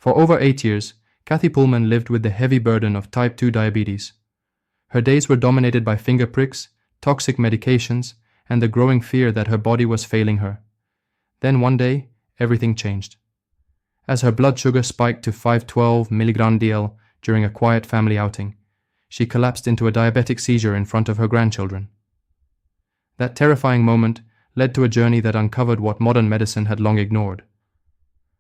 For over 8 years, Kathy Pullman lived with the heavy burden of type 2 diabetes. Her days were dominated by finger pricks, toxic medications, and the growing fear that her body was failing her. Then one day, everything changed. As her blood sugar spiked to 512 mg/dL during a quiet family outing, she collapsed into a diabetic seizure in front of her grandchildren. That terrifying moment led to a journey that uncovered what modern medicine had long ignored.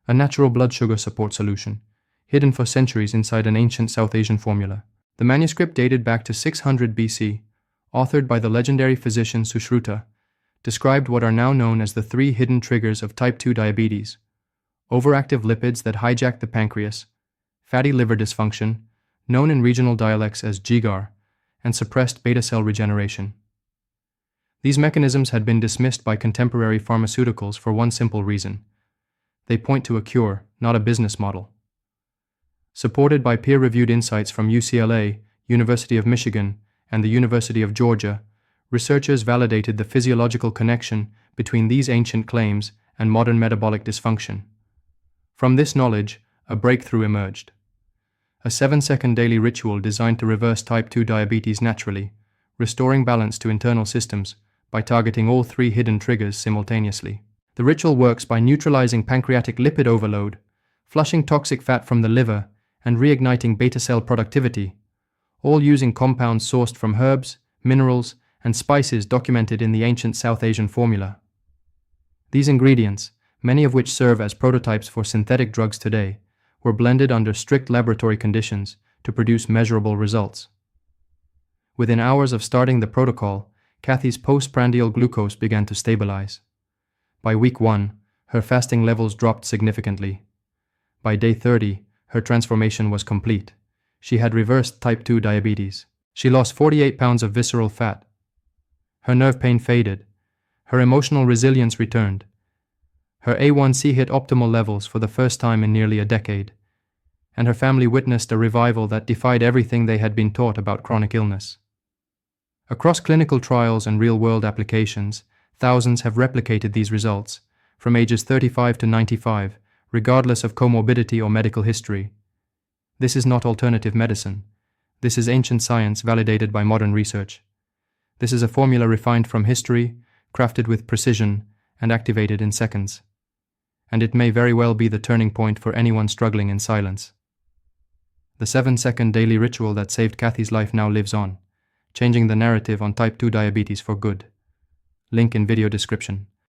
A natural blood sugar support solution, hidden for centuries inside an ancient South Asian formula. The manuscript dated back to 600 BC, authored by the legendary physician Sushruta, described what are now known as the 3 hidden triggers of type 2 diabetes: overactive lipids that hijack the pancreas, fatty liver dysfunction, known in regional dialects as jigar, and suppressed beta cell regeneration. These mechanisms had been dismissed by contemporary pharmaceuticals for one simple reason: they point to a cure, not a business model. Supported by peer-reviewed insights from UCLA, University of Michigan, and the University of Georgia, researchers validated the physiological connection between these ancient claims and modern metabolic dysfunction. From this knowledge, a breakthrough emerged. A 7-second daily ritual designed to reverse type 2 diabetes naturally, restoring balance to internal systems by targeting all 3 hidden triggers simultaneously. The ritual works by neutralizing pancreatic lipid overload, flushing toxic fat from the liver, and reigniting beta cell productivity, all using compounds sourced from herbs, minerals, and spices documented in the ancient South Asian formula. These ingredients, many of which serve as prototypes for synthetic drugs today, were blended under strict laboratory conditions to produce measurable results. Within hours of starting the protocol, Kathy's postprandial glucose began to stabilize. By week 1, her fasting levels dropped significantly. By day 30, her transformation was complete. She had reversed type 2 diabetes. She lost 48 pounds of visceral fat. Her nerve pain faded. Her emotional resilience returned. Her A1C hit optimal levels for the first time in nearly a decade. And her family witnessed a revival that defied everything they had been taught about chronic illness. Across clinical trials and real-world applications, thousands have replicated these results, from ages 35 to 95, regardless of comorbidity or medical history. This is not alternative medicine. This is ancient science validated by modern research. This is a formula refined from history, crafted with precision, and activated in seconds. And it may very well be the turning point for anyone struggling in silence. The 7-second daily ritual that saved Kathy's life now lives on, changing the narrative on type 2 diabetes for good. Link in video description.